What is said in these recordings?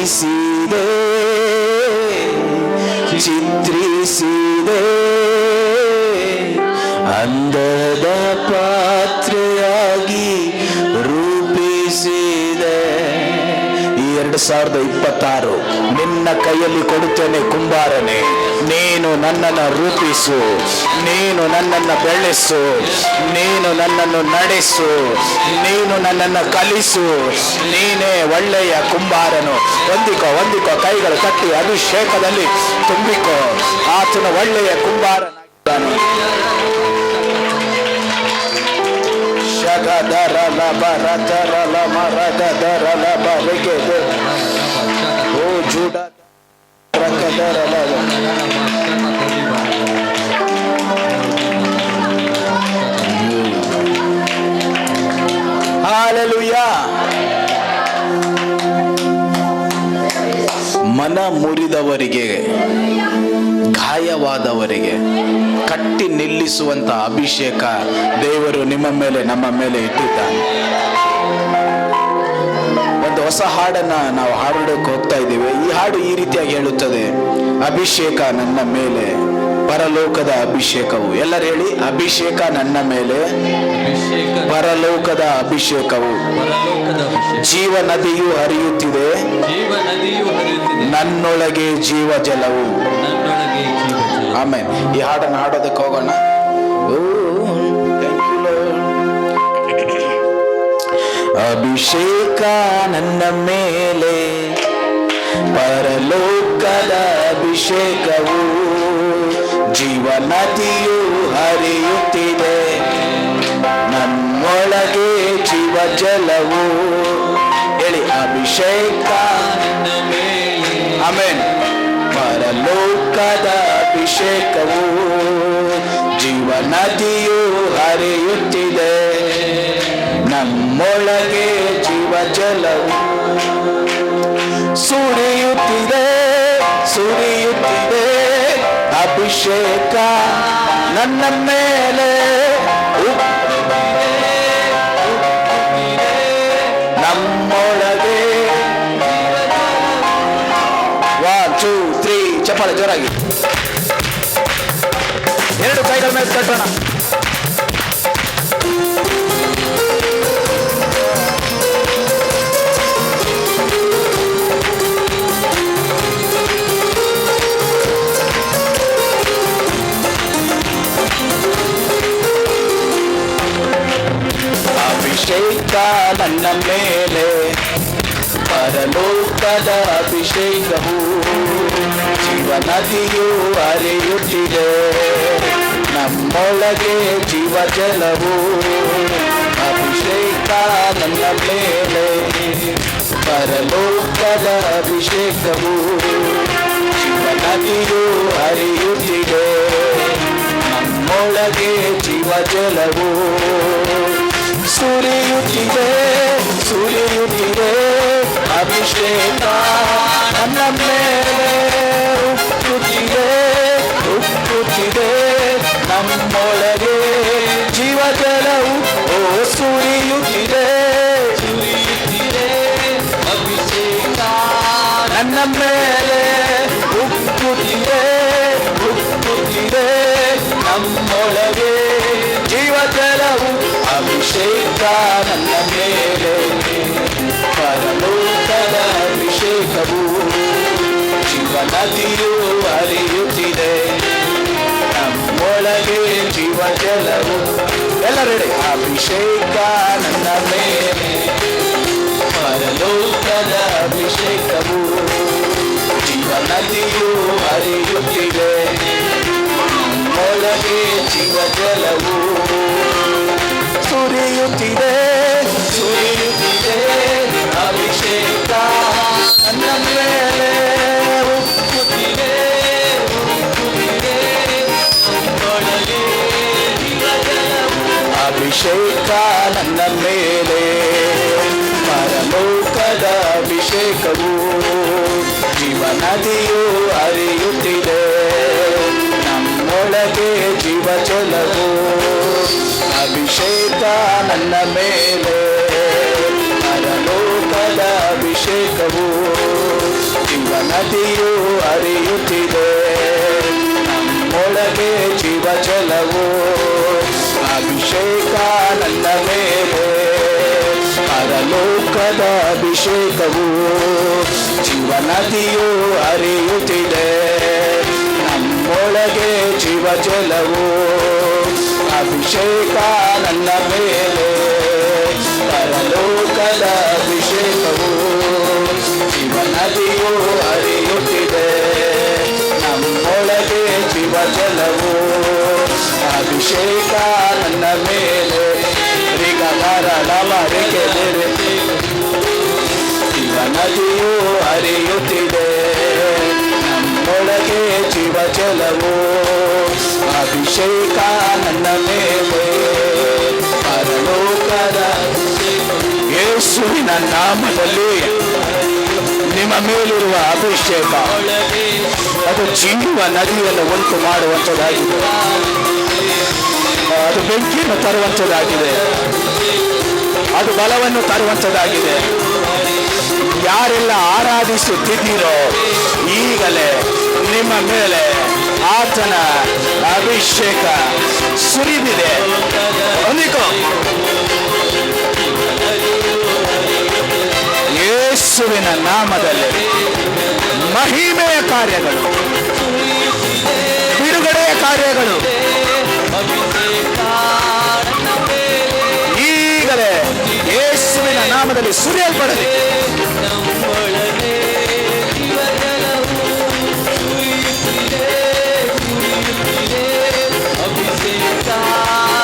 ಚಿತ್ರಿಸಿದೆ ಚಿತ್ರಿಸಿದೆ ಅಂದದ ಪಾತ್ರೆಯಾಗಿ ರೂಪಿಸಿದೆ. ಈ 2026 ನಿನ್ನ ಕೈಯಲ್ಲಿ ಕೊಡುತ್ತೇನೆ ಕುಂಬಾರನೇ, ನೀನು ನನ್ನನ್ನು ರೂಪಿಸು, ನೀನು ನನ್ನನ್ನು ಬೆಳೆಸು, ನೀನು ನನ್ನನ್ನು ನಡೆಸು, ನೀನು ನನ್ನನ್ನು ಕಲಿಸು, ನೀನೇ ಒಳ್ಳೆಯ ಕುಂಬಾರನು. ಹೊಂದಿಕೋ ಹೊಂದಿಕೋ, ಕೈಗಳು ತಟ್ಟಿ ಅಭಿಷೇಕದಲ್ಲಿ ತುಂಬಿಕೋ. ಆತನ ಒಳ್ಳೆಯ ಕುಂಬಾರನಾಗಿದ್ದಾನೆ. ಶಗದರಲ ಬರದರಲ ಮರಗದರಲ ಬರೆಗೆದೆ ಓ ಜೂಡ ರಕದರಲ. ಹಾಲೆಲೂಯಾ. ಮನ ಮುರಿದವರಿಗೆ, ಗಾಯವಾದವರಿಗೆ ಕಟ್ಟಿ ನಿಲ್ಲಿಸುವಂತ ಅಭಿಷೇಕ ದೇವರು ನಿಮ್ಮ ಮೇಲೆ, ನಮ್ಮ ಮೇಲೆ ಇಟ್ಟಿದ್ದಾನೆ. ಒಂದು ಹೊಸ ಹಾಡನ್ನ ನಾವು ಹಾಡೋಕೆ ಹೋಗ್ತಾ ಇದ್ದೀವಿ. ಈ ಹಾಡು ಈ ರೀತಿಯಾಗಿ ಹೇಳುತ್ತದೆ: ಅಭಿಷೇಕ ನನ್ನ ಮೇಲೆ, ಪರಲೋಕದ ಅಭಿಷೇಕವು. ಎಲ್ಲರೂ ಹೇಳಿ: ಅಭಿಷೇಕ ನನ್ನ ಮೇಲೆ, ಪರಲೋಕದ ಅಭಿಷೇಕವು. ಜೀವ ನದಿಯು ಹರಿಯುತ್ತಿದೆ, ನನ್ನೊಳಗೆ ಜೀವ ಜಲವು. ಆಮೇಲೆ ಈ ಹಾಡನ್ನು ಹಾಡೋದಕ್ಕೆ ಹೋಗೋಣ. ಅಭಿಷೇಕ ನನ್ನ ಮೇಲೆ, ಪರಲೋಕದ ಅಭಿಷೇಕವು. ಜೀವ ನದಿಯು ಹರಿಯುತ್ತಿದೆ, ನನ್ನೊಳಗೆ ಜೀವ ಜಲವು. ಹೇಳಿ: ಅಭಿಷೇಕ ನನ್ನ ಮೇಲೆ. ಆಮೆನ್. ಪರಲೋಕದ ಅಭಿಷೇಕವು, ಜೀವ ನದಿಯು ಹರಿಯುತ್ತಿದೆ, ನಮ್ಮೊಳಗೆ ಜೀವ ಜಲವು. ಸುರಿಯುತ್ತಿದೆ ಸುರಿಯುತ್ತಿದೆ ಅಭಿಷೇಕ ನನ್ನ ಮೇಲೆ, ನಮ್ಮೊಳಗೆ. 1 2 3 ಚಪ್ಪಾಳೆ ಜೋರಾಗಿ. 2 ಕೈಗಳ ಮೇಲೆ ತಟ್ಟೋಣ. ಅಭಿಷೇಕ ನನ್ನ ಮೇಲೆ, ಪರಲೋಕದ ಅಭಿಷೇಕವು. ಜೀವ ನದಿಯು ಹರಿಯುತ್ತಿದೆ, ನಮ್ಮೊಳಗೆ ಜೀವ ಜಲವು. ಅಭಿಷೇಕ ನನ್ನ ಮೇಲೆ, ಪರಲೋಕದ ಅಭಿಷೇಕವು. ಜೀವ ನದಿಯು ಹರಿಯುತ್ತಿದೆ, ನಮ್ಮೊಳಗೆ ಜೀವ ಜಲವು. ಸುರಿಯುತ್ತಿದೆ ಸುರಿಯುತ್ತಿದೆ ಅಭಿಷೇಕ ನನ್ನ ಮೇಲೆ, ಉಕ್ಕುತ್ತಿದೆ ಉಕ್ಕುತ್ತಿದೆ ನಮ್ಮೊಳಗೆ ಜೀವ ಜಲವು. ಓ ಸುರಿಯುತ್ತಿದೆ ಸುರಿಯುತ್ತಿದೆ ಅಭಿಷೇಕ ನನ್ನ ಮೇಲೆ, ಉಕ್ಕುತ್ತಿದೆ ಉಕ್ಕುತ್ತಿದೆ ನಮ್ಮೊಳಗೆ ಜೀವ ಜಲವು. ಅಭಿಷೇಕ ನನ್ನ ಮೇಲೆ, ಪರಲೋಕದ ಅಭಿಷೇಕವು. ಜೀವ ನದಿಯು ಹರಿಯುತ್ತಿದೆ, ನಮ್ಮೊಳಗೆ ಜೀವ ಜಲವು. ಎಲ್ಲರೆಡೆ: ಅಭಿಷೇಕ ನನ್ನ ಮೇಲೆ, ಪರಲೋಕದ ಅಭಿಷೇಕವು. ಜೀವ ನದಿಯು ಹರಿಯುತ್ತಿದೆ, ನಮ್ಮೊಳಗೆ ಜೀವ ಜಲವು. ಸುರಿಯುತ್ತಿದೆ ಸುರಿಯುತ್ತಿದೆ ಅಭಿಷೇಕ ನನ್ನ ಮೇಲೆ, ಉಕ್ಕುತ್ತಿದೆ ಉಕ್ಕುತ್ತಿದೆ ನಮ್ಮೊಳಗೆ ಜೀವ ಜಲವು. ಅಭಿಷೇಕ ನನ್ನ ಮೇಲೆ, ಪರಲೋಕದ ಅಭಿಷೇಕವು. ಜೀವ ನದಿಯು ಹರಿಯುತ್ತಿದೆ, ನಮ್ಮೊಳಗೆ ಜೀವ ಜಲವು. ಅಭಿಷೇಕ ನನ್ನ ಮೇಲೆ, ಪರಲೋಕದ ಅಭಿಷೇಕವು. ನದಿಯು ಹರಿಯುತ್ತಿದೆ, ನಮ್ಮೊಳಗೆ ಜೀವ ಜಲವು. ಅಭಿಷೇಕ ನನ್ನ ಮೇಲೆ, ಪರಲೋಕದ ಅಭಿಷೇಕವು. ಜೀವ ನದಿಯು ಹರಿಯುತ್ತಿದೆ, ನಮ್ಮೊಳಗೆ ಜೀವ ಜಲವು. ಅಭಿಷೇಕ ನನ್ನ ಮೇಲೆ, ಪರಲೋಕದ ಅಭಿಷೇಕವು. ಜೀವ ನದಿಯು ಹರಿಯುತ್ತಿದೆ, ನಮ್ಮೊಳಗೆ ಜೀವ ಜಲವು. ಅಭಿಷೇಕ ನನ್ನ ಮೇಲೆ, ಜೀವ ನದಿಯು ಹರಿಯುತ್ತಿದೆ, ನಮ್ಮೊಳಗೆ ಜೀವ ಜಲವು. ಅಭಿಷೇಕ ನನ್ನ ಮೇಲೆ, ಪರಲೋಕದ. ಯೇಸುವಿನ ನಾಮದಲ್ಲಿ ನಿಮ್ಮ ಮೇಲಿರುವ ಅಭಿಷೇಕ ಅದು ಜೀವ ನದಿಯನ್ನು ಉಂಟು ಮಾಡುವಂಥದ್ದಾಗಿದೆ, ಅದು ಬೆಂಕಿಯನ್ನು ತರುವಂಥದ್ದಾಗಿದೆ, ಅದು ಬಲವನ್ನು ತರುವಂಥದ್ದಾಗಿದೆ. ಯಾರೆಲ್ಲ ಆರಾಧಿಸುತ್ತಿದ್ದೀರೋ ಈಗಲೇ ನಿಮ್ಮ ಮೇಲೆ ಆತನ ಅಭಿಷೇಕ ಸುರಿದಿದೆ. ಯೇಸುವಿನ ನಾಮದಲ್ಲಿ ಮಹಿಮೆಯ ಕಾರ್ಯಗಳು, ಬಿಡುಗಡೆಯ ಕಾರ್ಯಗಳು ಈಗಲೇ ಯೇಸುವಿನ ನಾಮದಲ್ಲಿ ಸುರಿಯಲ್ಪಡಲಿ.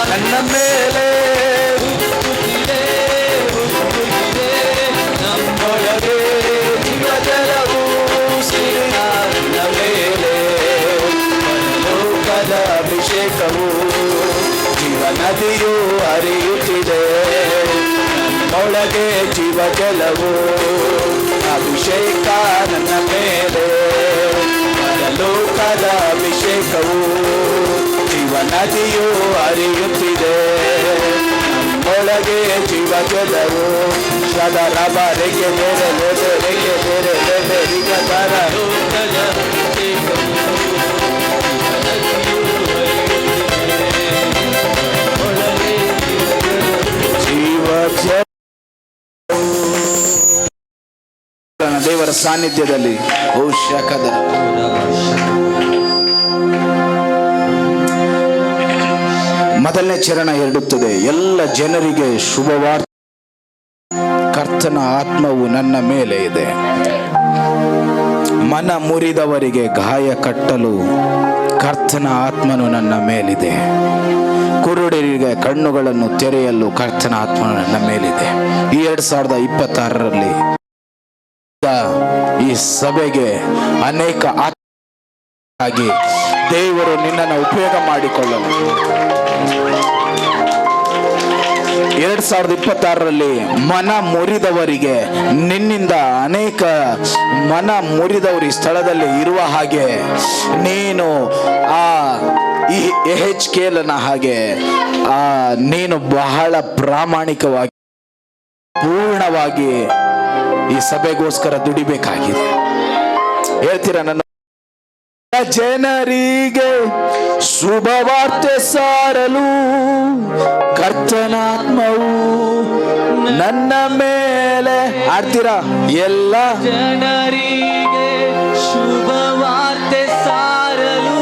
ನನ್ನ ಮೇಲೆ ನಮ್ಮೊಳಗೆ ಜೀವ ಜಲವು. ನನ್ನ ಮೇಲೆ ಲೋಕದ ಅಭಿಷೇಕವು. ಜೀವ ನದಿಯು ಹರಿಯುತ್ತಿದೆ, ನಮ್ಮೊಳಗೆ ಜೀವ ಜಲವು. ಅಭಿಷೇಕ ನನ್ನ ಮೇಲೆ, ಲೋಕದ ಅಭಿಷೇಕವು. ಜೀವ ನದಿಯು ಹರಿಯುತ್ತಿದೆ, ನಮ್ಮೊಳಗೆ ಜೀವ ಜಲವು. ಸದಾ ಬಾರಿಗೆ ಬೇರೆ ಬೇರೆ ಬೇರೆ ಬೇರೆ ಬೇರೆ ತರ ಜೀವ ದೇವರ ಸಾನ್ನಿಧ್ಯದಲ್ಲಿ ಔಷಕದ ಮೊದಲನೇ ಚರಣ ಹೇಳುತ್ತದೆ, ಎಲ್ಲ ಜನರಿಗೆ ಶುಭವಾರ್ತೆ. ಕರ್ತನ ಆತ್ಮವು ನನ್ನ ಮೇಲೆ ಇದೆ, ಮನ ಮುರಿದವರಿಗೆ ಗಾಯ ಕಟ್ಟಲು ಕರ್ತನ ಆತ್ಮನು ನನ್ನ ಮೇಲಿದೆ. ಕುರುಡರಿಗೆ ಕಣ್ಣುಗಳನ್ನು ತೆರೆಯಲು ಕರ್ತನ ಆತ್ಮನು ನನ್ನ ಮೇಲಿದೆ. ಈ 2026ರಲ್ಲಿ ಈ ಸಭೆಗೆ ಅನೇಕ ಆಗಿ ದೇವರು ನಿನ್ನನ್ನು ಉಪಯೋಗ ಮಾಡಿಕೊಳ್ಳಲು 2026ರಲ್ಲಿ ಮನ ಮುರಿದವರಿಗೆ ನಿನ್ನಿಂದ ಅನೇಕ ಮನ ಮುರಿದವರು ಈ ಸ್ಥಳದಲ್ಲಿ ಇರುವ ಹಾಗೆ ನೀನು ಈ ಎಹೆಜ್ಕೇಲನ ಹಾಗೆ ನೀನು ಬಹಳ ಪ್ರಾಮಾಣಿಕವಾಗಿ ಪೂರ್ಣವಾಗಿ ಈ ಸಭೆಗೋಸ್ಕರ ದುಡಿಬೇಕಾಗಿದೆ. ಹೇಳ್ತೀರಾ? ನನ್ನ ಜನರಿಗೆ ಶುಭವಾರ್ತೆ ಸಾರಲು ಕರ್ತನಾತ್ಮವು ನನ್ನ ಮೇಲೆ. ಆಡ್ತೀರಾ? ಎಲ್ಲ ಜನರಿಗೆ ಶುಭವಾರ್ತೆ ಸಾರಲು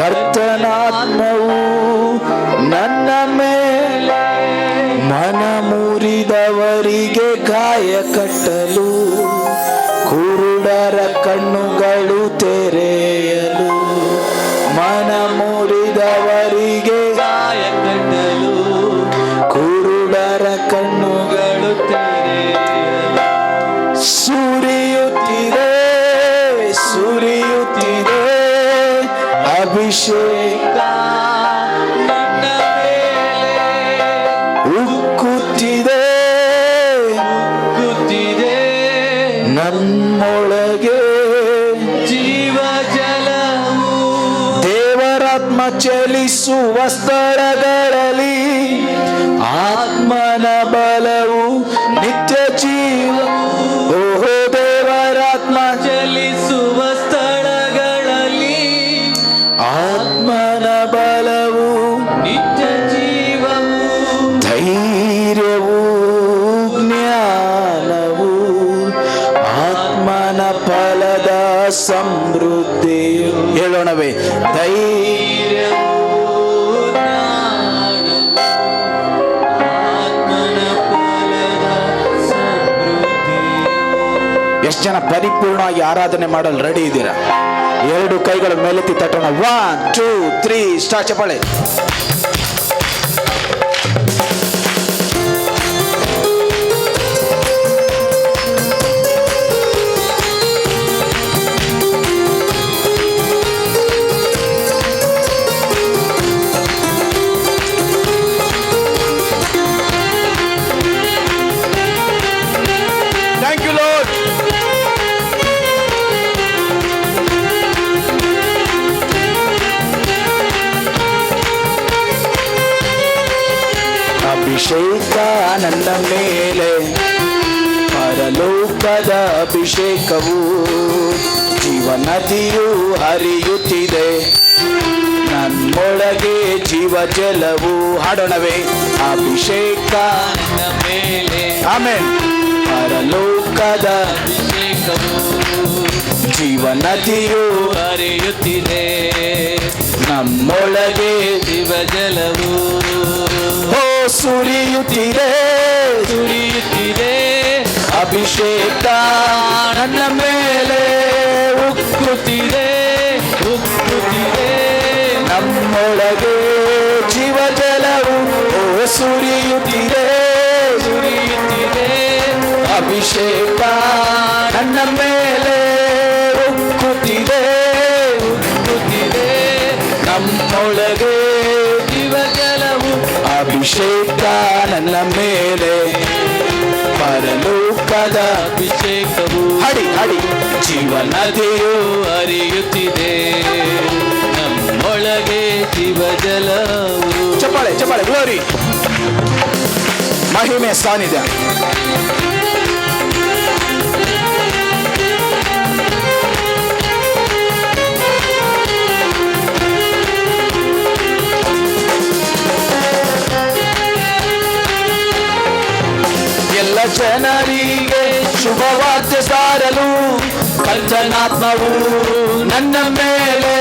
ಕರ್ತನಾತ್ಮವು ನನ್ನ ಮೇಲೆ, ಮನ ಮುರಿದವರಿಗೆ ಗಾಯ ಕಟ್ಟಲು ಕುರುಡರ ಕಣ್ಣುಗಳು ತೆರೆಯಲು. ಮನ ಮುರಿದವರಿಗೆ ಗಾಯ ಕಟ್ಟಲು ಕುರುಡರ ಕಣ್ಣುಗಳು ತೆರೆಯಲು. ಸುರಿಯುತ್ತಿದೆ ಸುರಿಯುತ್ತಿದೆ ಅಭಿಷೇಕ ನನ್ನ ಮೇಲೆ ಉಕ್ಕುತ್ತಿದೆ ಉಕ್ಕುತ್ತಿದೆ. ನಮ್ಮೊಳಗೆ ಜೀವ ಜಲವು ದೇವರಾತ್ಮ ಚಲಿಸುವ ಸ್ಥಳಗಳಲ್ಲಿ ಆತ್ಮನ ಬಲವು ನಿತ್ಯ ಜೀವ. ಓಹೋ ದೇವರಾತ್ಮ ಸಮೃದ್ಧಿ. ಹೇಳೋಣವೇ? ಧೈರ್ಯವು ಎಷ್ಟು ಜನ ಪರಿಪೂರ್ಣವಾಗಿ ಆರಾಧನೆ ಮಾಡಲು ರೆಡಿ ಇದ್ದೀರಾ? ಎರಡು ಕೈಗಳ ಮೇಲೆತ್ತಿ ತಟ್ಟೋಣ. 1 2 3 ಸ್ಟಾರ್ಟ್. ಚಪ್ಪಾಳೆ. Thank you lord. ಅಭಿಷೇಕ ನನ್ನ ಮೇಲೆ, ಪರಲೋಕದ ಅಭಿಷೇಕವು, ಜೀವನದಿಯು ಹರಿಯುತ್ತಿದೆ ನನ್ನೊಳಗೆ ಜೀವ ಜಲವು. ಹಾಡೋಣವೇ? ಅಭಿಷೇಕ ನನ್ನ ಮೇಲೆ, ಆಮೆನ್. ಪರಲೋಕದ ಅಭಿಷೇಕವು ಜೀವನದಿಯು ಹರಿಯುತ್ತಿದೆ ನಮ್ಮೊಳಗೆ ಜೀವ ಜಲವು ಓ ಸುರಿಯುತ್ತಿದೆ ಸುರಿಯುತ್ತಿದೆ. ಅಭಿಷೇಕ ನನ್ನ ಮೇಲೆ ಉಕ್ಕುತ್ತಿದೆ ಉಕ್ಕುತ್ತಿದೆ ನಮ್ಮೊಳಗೆ ಜೀವ ಜಲವು ಓ ಸುರಿಯುತ್ತಿದೆ ಸುರಿಯುತ್ತಿದೆ. ಅಭಿಷೇಕ ನನ್ನ ಮೇಲೆ ಉಕ್ಕುತ್ತಿದೆ ಉಕ್ಕುತ್ತಿದೆ ನಮ್ಮೊಳಗೆ ಜೀವ ಜಲವು ಅಭಿಷೇಕ ನನ್ನ ಮೇಲೆ, ಪರಲೋಕದ ಅಭಿಷೇಕವು ಹಡಿ ಹಡಿ ಜೀವನದಿಯು ಹರಿಯುತ್ತಿದೆ ನಮ್ಮೊಳಗೆ ಜೀವ ಜಲವು. ಚಪ್ಪಾಳೆ ಚಪ್ಪಾಳೆ. ಗ್ಲೋರಿ. ಮಹಿಮೆ ಸಾನ್ನಿಧ್ಯ. ಎಲ್ಲ ಜನರಿಗೆ ಶುಭವಾರ್ತೆ ಸಾರಲು ಕರ್ತನಾತ್ಮವು ನನ್ನ ಮೇಲೆ.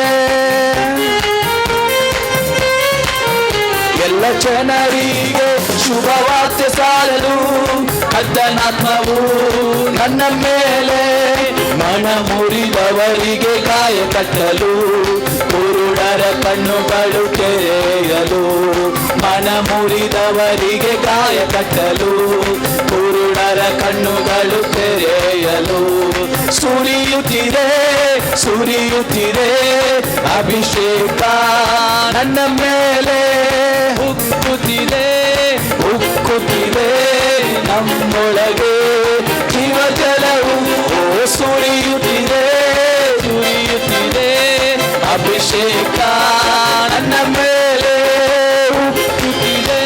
ಎಲ್ಲ ಜನರಿಗೆ ಶುಭವಾರ್ತೆ ಸಾರಲು ಕರ್ತನಾತ್ಮವು ನನ್ನ ಮೇಲೆ. ಮನ ಮುರಿದವರಿಗೆ ಗಾಯ ಕಟ್ಟಲು, ಕುರುಡರ ಕಣ್ಣುಗಳು ತೆರೆಯಲು. ಮನ ಮುರಿದವರಿಗೆ ಗಾಯ ಕಟ್ಟಲು, ಕುರುಡರ ಕಣ್ಣುಗಳು ತೆರೆಯಲು. ಸುರಿಯುತ್ತಿದೆ ಸುರಿಯುತ್ತಿದೆ ಅಭಿಷೇಕ ನನ್ನ ಮೇಲೆ, ಉಕ್ಕುತ್ತಿದೆ ಉಕ್ಕುತ್ತಿದೆ ನಮ್ಮೊಳಗೆ ಜೀವ ಜಲವು ಓ ಸುರಿಯುತ್ತಿದೆ ಸುರಿಯುತ್ತಿದೆ. ಅಭಿಷೇಕ ನನ್ನ ಮೇಲೆ ಉಕ್ಕುತ್ತಿದೆ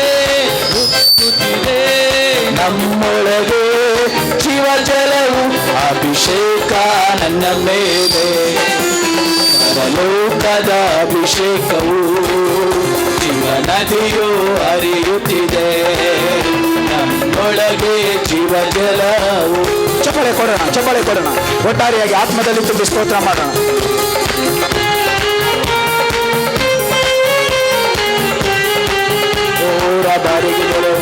ಉಕ್ಕುತ್ತಿದೆ ನಮ್ಮೊಳಗೆ ಜೀವ ಜಲವು. ಅಭಿಷೇಕ ನನ್ನ ಮೇಲೆ, ಪರಲೋಕದ ಅಭಿಷೇಕವು, ಜೀವನದಿಯು ಹರಿಯುತ್ತಿದೆ ನಮ್ಮೊಳಗೆ ಜೀವ ಜಲವು. ಚಪ್ಪಾಳೆ ಕೊಡೋಣ, ಚಪ್ಪಾಳೆ ಕೊಡೋಣ. ಒಟ್ಟಾರೆಯಾಗಿ ಆತ್ಮದಲ್ಲಿ ತುಂಬಿ ಸ್ತೋತ್ರ ಮಾಡೋಣ. ಓರ ಬಾರಿಗೆಗಳು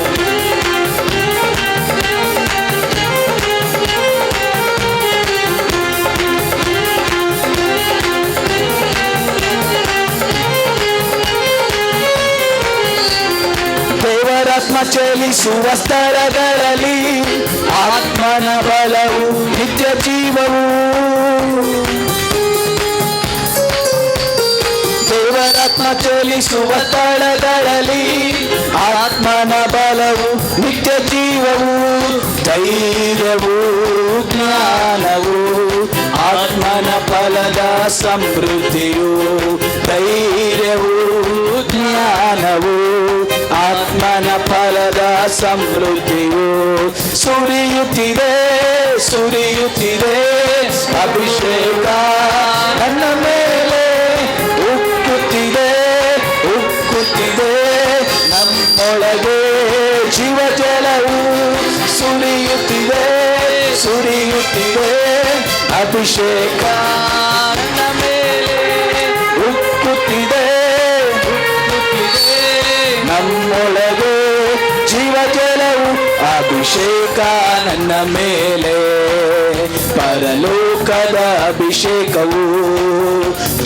ದೇವರಾತ್ಮ ಚಲಿಸುವ ಸ್ಥಳಗಳಲ್ಲಿ ಆತ್ಮನ ಬಲವು ನಿತ್ಯ ಜೀವವು. ದೇವರಾತ್ಮ ಚಲಿಸುವ ಸ್ಥಳಗಳಲ್ಲಿ ಆತ್ಮನ ಬಲವು ನಿತ್ಯ ಜೀವವು. ಧೈರ್ಯವು ಜ್ಞಾನವು ಆತ್ಮನ ಫಲದ ಸಮೃದ್ಧಿಯು. ಧೈರ್ಯವು ಜ್ಞಾನವು ಆತ್ಮನ ಫಲದ ಸಮೃದ್ಧಿಯು. ಸುರಿಯುತ್ತಿದೆ ಸುರಿಯುತ್ತಿದೆ ಅಭಿಷೇಕ ನನ್ನ ಮೇಲೆ, ಉಕ್ಕುತ್ತಿದೆ ಉಕ್ಕುತ್ತಿದೆ ನಮ್ಮೊಳಗೆ ಜೀವ ಜಲವು. ಸುರಿಯುತ್ತಿದೆ ಸುರಿಯುತ್ತಿದೆ ಅಭಿಷೇಕ ನನ್ನ ಮೇಲೆ ಉಕ್ಕುತ್ತಿದೆ ನಮ್ಮೊಳಗೆ ಜೀವ ಜಲವು ಅಭಿಷೇಕ ನನ್ನ ಮೇಲೆ ಪರಲೋಕದ ಅಭಿಷೇಕವು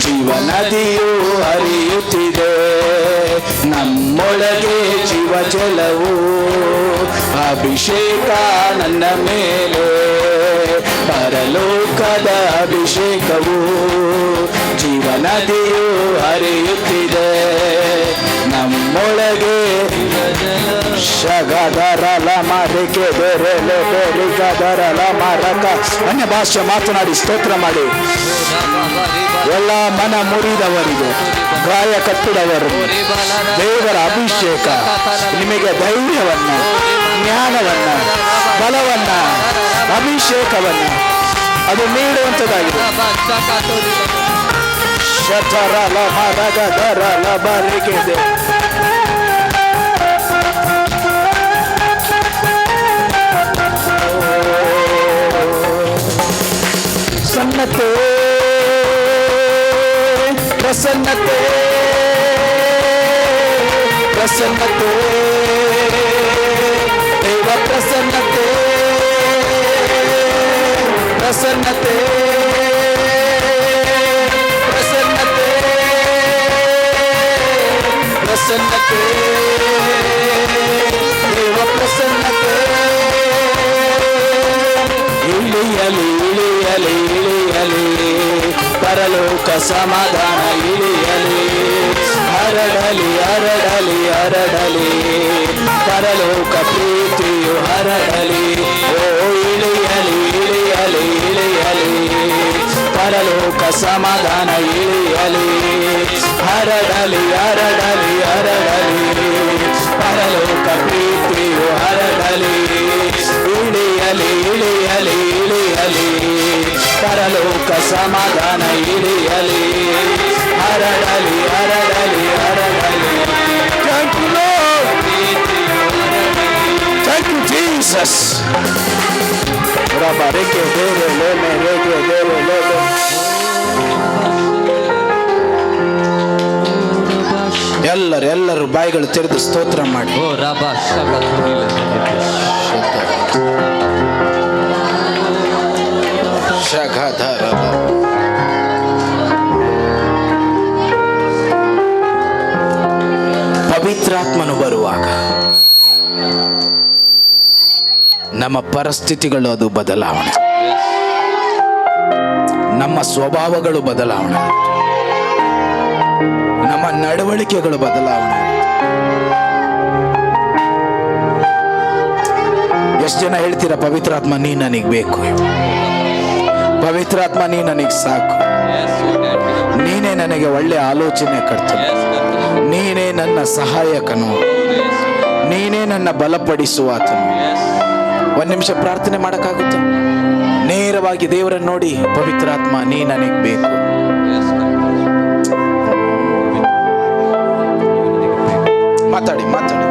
ಜೀವನದಿಯು ಹರಿಯುತ್ತಿದೆ ನಮ್ಮೊಳಗೆ ಜೀವ ಜಲವು ಅಭಿಷೇಕ ನನ್ನ ಮೇಲೆ ಪರಲೋಕದ ಅಭಿಷೇಕವು ಜೀವನದಿಯು ಹರಿಯುತ್ತಿದೆ ನಮ್ಮೊಳಗೆ ಶಗದರಲ ಮರಿಕೆ ಬೆರೆಲೆ ಬೆರಿಗದರಲ ಮರಕ ಅನ್ಯ ಭಾಷೆ ಮಾತನಾಡಿ ಸ್ತೋತ್ರ ಮಾಡಿ ಎಲ್ಲ ಮನ ಮುರಿದವರಿಗೆ ಗಾಯ ಕಟ್ಟಿದವರು ದೇವರ ಅಭಿಷೇಕ ನಿಮಗೆ ಧೈರ್ಯವನ್ನ ಜ್ಞಾನವನ್ನ ಬಲವನ್ನ ಅಭಿಷೇಕವನ್ನ ಅದು ನೀಡುವಂಥದ್ದಾಗಿದೆ ಶತರಲ ಮರಗದರಲ ಬರಿಗಿದೆ ಪ್ರಸನ್ನತೆ ಪ್ರಸನ್ನತೆ ಪ್ರಸನ್ನತೆ ದೇವ ಪ್ರಸನ್ನತೆ ಪ್ರಸನ್ನತೆ ಪ್ರಸನ್ನತೆ ಪ್ರಸನ್ನತೆ ದೇವ ಪ್ರಸನ್ನತೆ ಇಳಿಯಲಿ ಇಳಿಯಲಿ ಇಳಿಯಲಿ ಪರಲೋಕ ಸಮಾಧಾನ ಇಳಿಯಲಿ ಹರಡಲಿ ಹರಡಲಿ ಹರಡಲಿ ಪರಲೋಕ ಪ್ರೀತಿಯು ಹರಡಲಿ ಓ ಇಳಿಯಲಿ ಇಳಿಯಲಿ ಇಳಿಯಲಿ ಪರಲೋಕ ಸಮಾಧಾನ ಇಳಿಯಲಿ ಹರಡಲಿ ಹರಡಲಿ ಹರಡಲಿ ಪರಲೋಕ ಪ್ರೀತಿಯು ಹರಡಲಿ ಇಳಿಯಲಿ ಇಳಿಯಲಿ ಇಳಿಯಲಿ ಪರಲೋಕ ಸಮಾಧಾನ ಇಳಿಯಲಿ ಹರಡಲಿ ಹರಡಲಿ ಹರಡಲಿ thank you lord thank you Jesus ರಬ ರೇಕೆ ದೇರೆ ಲೇನೆ ರೇಕೆ ದೇರೆ ಲೇನೆ ಎಲ್ಲರೂ ಬಾಯಿಗಳು ತೆರೆದು ಸ್ತೋತ್ರ ಮಾಡಿ ಓ ರಾಬಾ ಶಕತುರಿಲ ಪವಿತ್ರಾತ್ಮನು ಬರುವಾಗ ನಮ್ಮ ಪರಿಸ್ಥಿತಿಗಳು ಅದು ಬದಲಾವಣೆ, ನಮ್ಮ ಸ್ವಭಾವಗಳು ಬದಲಾವಣೆ, ನಮ್ಮ ನಡವಳಿಕೆಗಳು ಬದಲಾವಣೆ. ಎಷ್ಟು ಜನ ಹೇಳ್ತೀರಾ ಪವಿತ್ರಾತ್ಮ ನೀ ನನಗೆ ಬೇಕು, ಪವಿತ್ರಾತ್ಮ ನೀ ನನಗೆ ಸಾಕು, ನೀನೇ ನನಗೆ ಒಳ್ಳೆ ಆಲೋಚನೆ ಕರ್ತನು, ನೀನೇ ನನ್ನ ಸಹಾಯಕನು, ನೀನೇ ನನ್ನ ಬಲಪಡಿಸುವಾತನು. ಒಂದು ನಿಮಿಷ ಪ್ರಾರ್ಥನೆ ಮಾಡಕ್ಕಾಗುತ್ತೆ? ನೇರವಾಗಿ ದೇವರನ್ನು ನೋಡಿ, ಪವಿತ್ರಾತ್ಮ ನೀ ನನಗೆ ಬೇಕು. ಮಾತಾಡಿ ಮಾತಾಡಿ.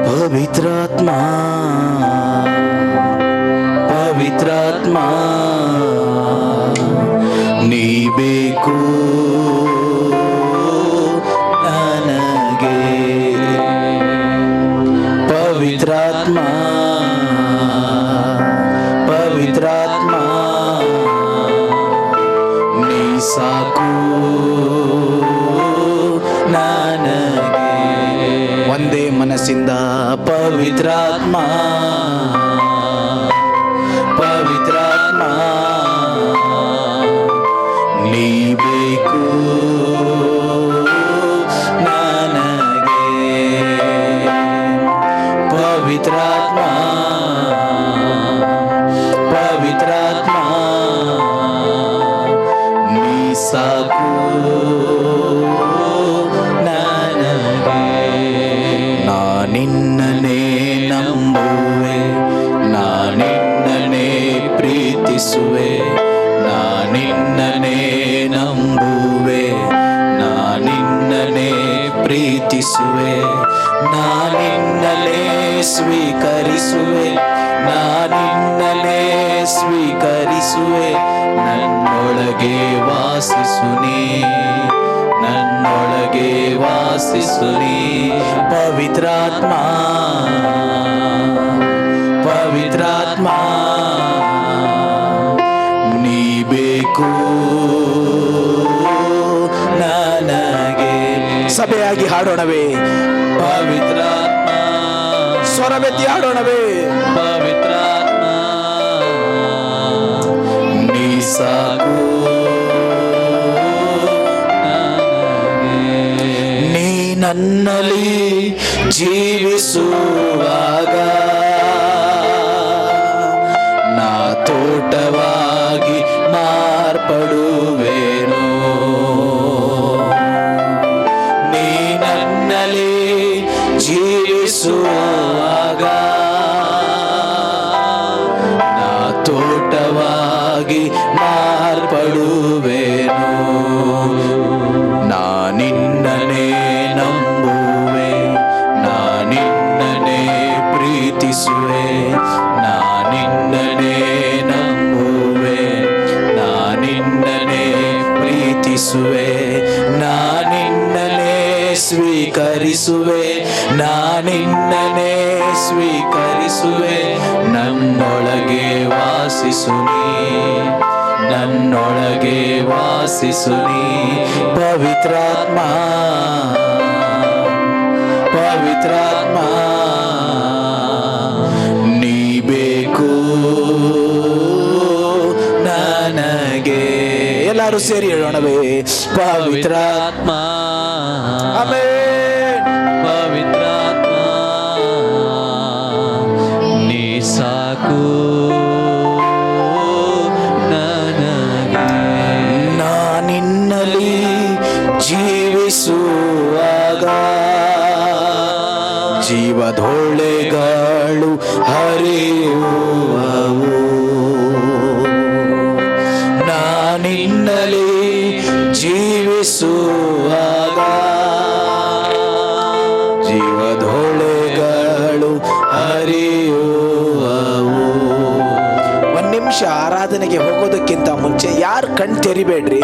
ಪವಿತ್ರಾತ್ಮ ಪವಿತ್ರಾತ್ಮ ನೀ ಬೇಕು ನನಗೆ, ಪವಿತ್ರಾತ್ಮ ಪವಿತ್ರಾತ್ಮ ನೀ ಸಾಕು ನನಗೆ. ಒಂದೇ ಮನಸ್ಸಿಂದ ಪವಿತ್ರಾತ್ಮ ಪವಿತ್ರಾತ್ಮ ನೀ ಬೇಕು ನನಗೆ, ಪವಿತ್ರಾತ್ಮ ಪವಿತ್ರಾತ್ಮ ನೀ ಸಾಕು ನನಗೆ. ನಿನ್ನನೇ ನಂಬುವೆ ಪ್ರೀತಿಸುವೆ, ನಾನಿನ್ನನೇ ನಂಬುವೆ, ನಾನಿನ್ನನೇ ಪ್ರೀತಿಸುವೆ, ನಾನಿನ್ನಲೇ ಸ್ವೀಕರಿಸುವೆ, ನಾನಿನ್ನಲೇ ಸ್ವೀಕರಿಸುವೆ. ನನ್ನೊಳಗೆ ವಾಸಿಸು ನೀ, ನನ್ನೊಳಗೆ ವಾಸಿಸು ನೀ. ಪವಿತ್ರಾತ್ಮ, ಪವಿತ್ರಾತ್ಮ ನೀ ಬೇಕು ನನಗೆ. ಸಭೆಯಾಗಿ ಹಾಡೋಣವೇ? ಪವಿತ್ರಾತ್ಮ ಸ್ವರವೆತ್ತಿ ಹಾಡೋಣವೇ? ಪವಿತ್ರಾತ್ಮ ನೀ ಸಾಕು ನನಗೆ. ನೀ ನನ್ನಲ್ಲಿ ಜೀವಿಸುವಾಗ ನಾ ತೋಟವಾಗಿ ಮಾರ್ಪಡುವೆನು. ನೀ ನನ್ನಲ್ಲಿ ಜೀವಿಸುವಾಗ ನಾ ತೋಟವಾಗಿ ಮಾರ್ಪಡುವೆನು. ನಾನಿನ್ನನೇ ನಂಬುವೆ, ನಾನಿನ್ನನೇ ಪ್ರೀತಿಸುವೆ, ನಾನಿನ್ನನೇ ನಂಬುವೆ, ನಾನಿನ್ನನೇ ಪ್ರೀತಿಸುವೆ, ನಾನಿನ್ನನೇ ಸ್ವೀಕರಿಸುವೆ, ನಾನಿನ್ನನೇ ಸ್ವೀಕರಿಸುವೆ. ನನ್ನೊಳಗೆ ವಾಸಿಸು ನೀ, ನನ್ನೊಳಗೆ ವಾಸಿಸು ನೀ. ಪವಿತ್ರಾತ್ಮ, ಪವಿತ್ರಾತ್ಮ ನೀ ಬೇಕು ನನಗೆ. ಎಲ್ಲರೂ ಸೇರಿ ಹೇಳೋಣವೇ? ಪವಿತ್ರಾತ್ಮ. ಆಮೆನ್. ಪವಿತ್ರಾತ್ಮ ನೀ ಸಾಕು ನನಗೆ. ನಾನಿನ್ನಲಿ ಜೀವಿಸುವಾಗ ಜೀವದೊಳ್ಳೆಗಳು ಹರಿಯುವವು. ನಾನಿನ್ನಲಿ ಜೀವಿಸುವಾಗ ಜೀವದೊಳ್ಳೆಗಳು ಹರಿಯುವವು. ಒಂದ್ ನಿಮಿಷ ಆರಾಧನೆಗೆ ಹೋಗೋದಕ್ಕಿಂತ ಮುಂಚೆ ಯಾರು ಕಣ್ ತೆರಿಬೇಡ್ರಿ.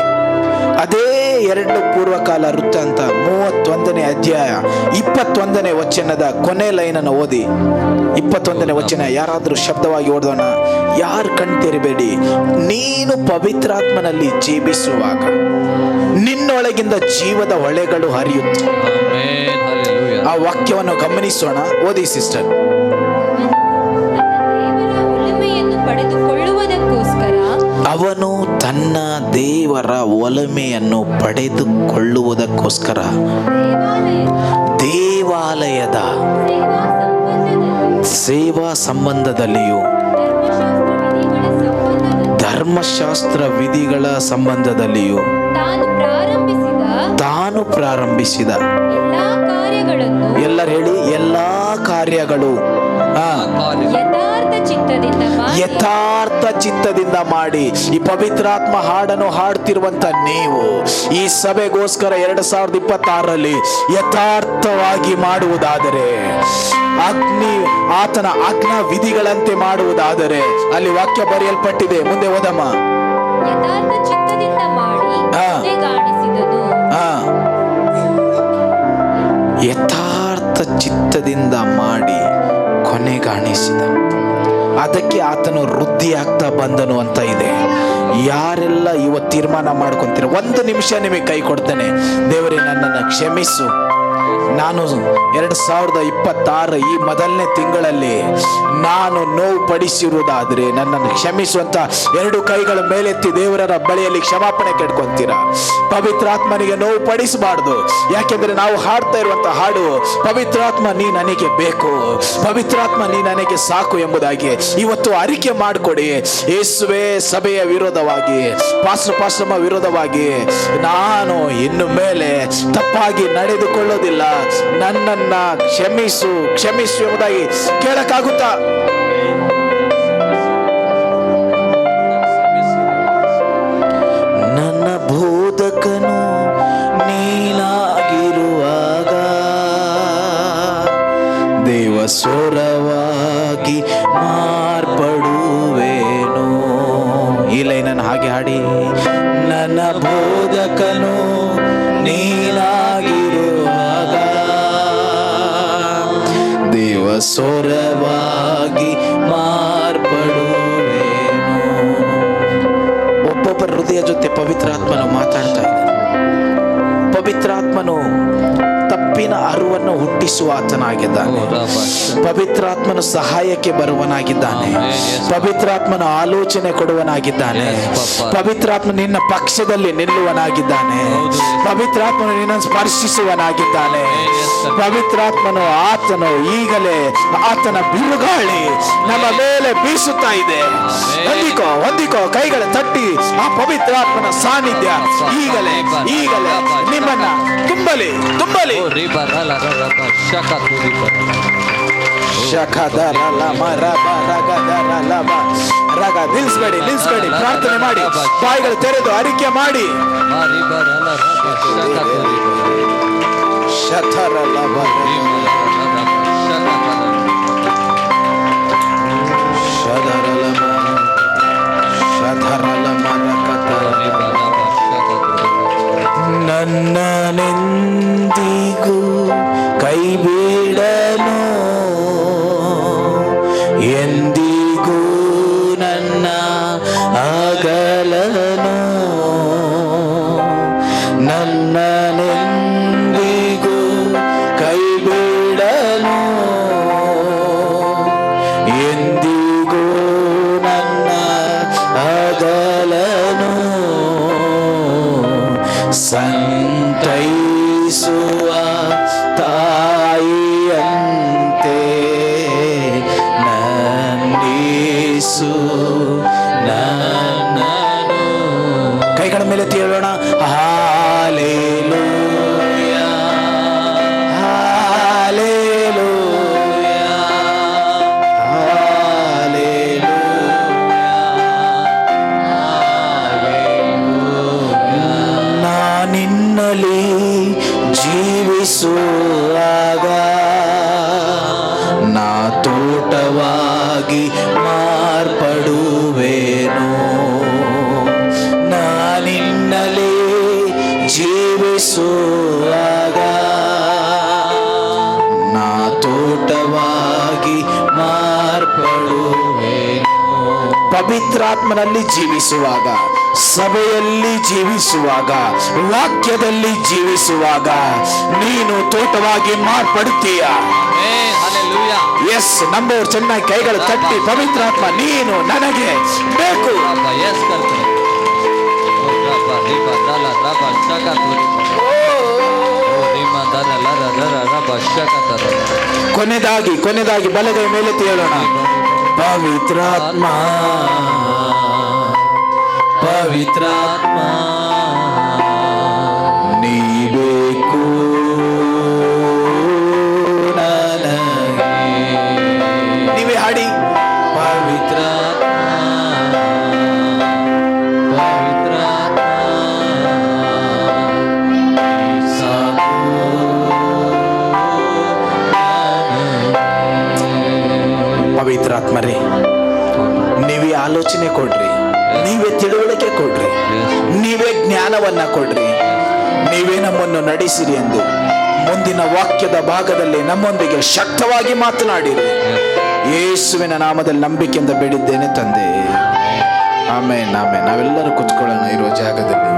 ಅದೇ 2 ಪೂರ್ವಕಾಲ ವೃತ್ತಾಂತ 31ನೇ ಅಧ್ಯಾಯ 21ನೇ ವಚನದ ಕೊನೆ ಲೈನನ್ನು ಓದಿ. 21ನೇ ವಚನ ಯಾರಾದ್ರೂ ಶಬ್ದವಾಗಿ ಓದೋಣ. ಯಾರು ಕಣ್ ತೆರಿಬೇಡಿ. ನೀನು ಪವಿತ್ರಾತ್ಮನಲ್ಲಿ ಜೀವಿಸುವಾಗ ನಿನ್ನೊಳಗಿಂದ ಜೀವದ ಹೊಳೆಗಳು ಹರಿಯುತ್ತವೆ. ಆಮೆನ್. ಹಲ್ಲೆಲೂಯಾ. ಆ ವಾಕ್ಯವನ್ನು ಗಮನಿಸೋಣ. ಓದಿ ಸಿಸ್ಟರ್. ಅವನು ತನ್ನ ದೇವರ ಒಲಮೆಯನ್ನು ಪಡೆದುಕೊಳ್ಳುವುದಕ್ಕೋಸ್ಕರ ದೇವಾಲಯದ ಸೇವಾ ಸಂಬಂಧದಲ್ಲಿಯೂ ಧರ್ಮಶಾಸ್ತ್ರ ವಿಧಿಗಳ ಸಂಬಂಧದಲ್ಲಿಯೂ ತಾನು ಪ್ರಾರಂಭಿಸಿದ ಎಲ್ಲರೂ ಹೇಳಿ, ಎಲ್ಲಾ ಕಾರ್ಯಗಳು ಯಥಾರ್ಥ ಚಿತ್ತದಿಂದ ಮಾಡಿ. ಈ ಪವಿತ್ರಾತ್ಮ ಹಾಡನ್ನು ಹಾಡ್ತಿರುವಂತ ನೀವು ಈ ಸಭೆಗೋಸ್ಕರ 2026ರಲ್ಲಿ ಯಥಾರ್ಥವಾಗಿ ಮಾಡುವುದಾದರೆ, ಆತನ ಆಜ್ಞಾ ವಿಧಿಗಳಂತೆ ಮಾಡುವುದಾದರೆ, ಅಲ್ಲಿ ವಾಕ್ಯ ಬರೆಯಲ್ಪಟ್ಟಿದೆ. ಮುಂದೆ ಓದಮ್ಮ. ಯಥಾರ್ಥ ಚಿತ್ತದಿಂದ ಮಾಡಿ ಕೊನೆಗಾಣಿಸಿದನು. ಯಥಾರ್ಥ ಚಿತ್ತದಿಂದ ಮಾಡಿ ಕೊನೆಗಾಣಿಸಿದ. ಅದಕ್ಕೆ ಆತನು ವೃದ್ಧಿ ಆಗ್ತಾ ಬಂದನು ಅಂತ ಇದೆ. ಯಾರೆಲ್ಲ ಇವತ್ತು ತೀರ್ಮಾನ ಮಾಡ್ಕೊಂತೀರ, 1 ನಿಮಿಷ ನಿಮಗೆ ಕೈ ಕೊಡ್ತೇನೆ. ದೇವರೇ, ನನ್ನನ್ನು ಕ್ಷಮಿಸು. ನಾನು 2026 ಈ ಮೊದಲನೇ ತಿಂಗಳಲ್ಲಿ ನಾನು ನೋವು ಪಡಿಸಿರುವುದಾದ್ರೆ ನನ್ನನ್ನು ಕ್ಷಮಿಸುವಂತ 2 ಕೈಗಳ ಮೇಲೆತ್ತಿ ದೇವರ ಬಳಿಯಲ್ಲಿ ಕ್ಷಮಾಪಣೆ ಕೇಳ್ಕೊಂತೀರಾ? ಪವಿತ್ರಾತ್ಮನಿಗೆ ನೋವು ಪಡಿಸಬಾರ್ದು. ಯಾಕೆಂದ್ರೆ ನಾವು ಹಾಡ್ತಾ ಇರುವಂತ ಹಾಡು ಪವಿತ್ರಾತ್ಮ ನೀ ನನಗೆ ಬೇಕು, ಪವಿತ್ರಾತ್ಮ ನೀ ನನಗೆ ಸಾಕು ಎಂಬುದಾಗಿ ಇವತ್ತು ಅರಿಕೆ ಮಾಡಿಕೊಡಿ. ಯೇಸುವೆ, ಸಭೆಯ ವಿರೋಧವಾಗಿ, ಪಾಸ್ಟರ್ಮ ವಿರೋಧವಾಗಿ ನಾನು ಇನ್ನು ಮೇಲೆ ತಪ್ಪಾಗಿ ನಡೆದುಕೊಳ್ಳೋದಿಲ್ಲ, ನನ್ನನ್ನ ಕ್ಷಮಿಸು ಕ್ಷಮಿಸು ಎಂಬುದಾಗಿ ಕೇಳಕ್ಕಾಗುತ್ತಾ? ಸ್ವರವಾಗಿ ಮಾರ್ಪಡುವೇನು. ಈ ಲೈನನ್ನು ಹಾಗೆ ಹಾಡಿ. ನನ್ನ ಬೋಧಕನು ನೀನಾಗಿರುವಾಗ ದೇವ ಸ್ವರವಾಗಿ ಮಾರ್ಪಡುವೇನು. ಒಬ್ಬೊಬ್ಬರ ಹೃದಯ ಜೊತೆ ಪವಿತ್ರಾತ್ಮನು ಮಾತಾಡ್ತಾ ಇದ್ದಾನೆ. ಪವಿತ್ರಾತ್ಮನು ತಪ್ಪಿನ ಅರಿವನ್ನು ಹುಟ್ಟಿಸುವ ಆತನಾಗಿದ್ದಾನೆ. ಪವಿತ್ರಾತ್ಮನು ಸಹಾಯಕ್ಕೆ ಬರುವನಾಗಿದ್ದಾನೆ. ಪವಿತ್ರಾತ್ಮನು ಆಲೋಚನೆ ಕೊಡುವನಾಗಿದ್ದಾನೆ. ಪವಿತ್ರಾತ್ಮ ನಿನ್ನ ಪಕ್ಷದಲ್ಲಿ ನಿಲ್ಲುವನಾಗಿದ್ದಾನೆ. ಪವಿತ್ರಾತ್ಮನು ನಿನ್ನನ್ನು ಸ್ಪರ್ಶಿಸುವನಾಗಿದ್ದಾನೆ. ಪವಿತ್ರಾತ್ಮನು ಆತನು ಈಗಲೇ ಆತನ ಬಿರುಗಾಳಿ ನಮ್ಮ ಮೇಲೆ ಬೀಸುತ್ತಾ ಇದೆ. ಹೊಂದಿಕೋ ಕೈಗಳ ತಟ್ಟಿ ಆ ಪವಿತ್ರಾತ್ಮನ ಸಾನ್ನಿಧ್ಯ ಈಗಲೇ ನಿಮ್ಮನ್ನ ತುಂಬಲಿ. ನಿಲ್ಸ್ಬೇಡಿ, ಪ್ರಾರ್ಥನೆ ಮಾಡಿ, ಬಾಯಿಗಳು ತೆರೆದು ಅರಿಕೆ ಮಾಡಿ. ನನ್ನನೆಂದಿಗೂ ಕೈ ಬಿಡನು, ಎಂದಿಗೂ ನನ್ನ ಅಗಲನು. ನನ್ನನೆಂದಿಗೂ ಕೈ ಬಿಡನು, ಎಂದಿಗೂ ನನ್ನ ಅಗಲನು. ಸಂತೈಸುವ ತಾಯಿಯಂತೆ ನನ್ನಿಸು ನನ್ನನು. ಕೈಗಳ ಮೇಲೆ ಹೇಳೋಣ. Hallelujah, hallelujah, hallelujah. ನಾನಿನ್ನಲಿ ಜೀವಿಸುವಾಗ ನಾ ತೋಟವಾಗಿ ಮಾರ್ಪಡುವೇನು. ನಾನಿನ್ನಲಿ ಜೀವಿಸುವಾಗ ನಾ ತೋಟವಾಗಿ ಮಾರ್ಪಡುವೇನು. ಪವಿತ್ರಾತ್ಮನಲ್ಲಿ ಜೀವಿಸುವಾಗ, ಸಭೆಯಲ್ಲಿ ಜೀವಿಸುವಾಗ, ವಾಕ್ಯದಲ್ಲಿ ಜೀವಿಸುವಾಗ ನೀನು ತೋಟವಾಗಿ ಮಾರ್ಪಡುತ್ತೀಯ. ಎಸ್, ನಂಬೋರು ಚೆನ್ನಾಗಿ ಕೈಗಳು ತಟ್ಟಿ. ಪವಿತ್ರಾತ್ಮ ನೀನು ನನಗೆ ಬೇಕು. ಕೊನೆದಾಗಿ ಬಲಗೈ ಮೇಲೆ ಹೇಳೋಣ. ಪವಿತ್ರಾತ್ಮ, ಪವಿತ್ರಾತ್ಮ ನೀ ಬೇಕು ನನಗೆ. ನೀವೇ ಹಾಡಿ. ಪವಿತ್ರಾತ್ಮ, ಪವಿತ್ರಾತ್ಮ ಸಾಕು ನನಗೆ. ಪವಿತ್ರಾತ್ಮರೇ, ನೀವೇ ಆಲೋಚನೆ ಕೊಡ್ರಿ, ನೀವೇ ತಿಳುವಳಿಕೆ ಕೊಡ್ರಿ, ನೀವೇ ಜ್ಞಾನವನ್ನ ಕೊಡ್ರಿ, ನೀವೇ ನಮ್ಮನ್ನು ನಡೆಸಿರಿ ಎಂದು ಮುಂದಿನ ವಾಕ್ಯದ ಭಾಗದಲ್ಲಿ ನಮ್ಮೊಂದಿಗೆ ಶಕ್ತವಾಗಿ ಮಾತನಾಡಿರಿ. ಯೇಸುವಿನ ನಾಮದಲ್ಲಿ ನಂಬಿಕೆಯಿಂದ ಬೇಡಿದ್ದೇನೆ ತಂದೆ. ಆಮೇನ್. ನಾವೆಲ್ಲರೂ ಕುತ್ಕೊಳ್ಳೋಣ ಇರುವ ಜಾಗದಲ್ಲಿ.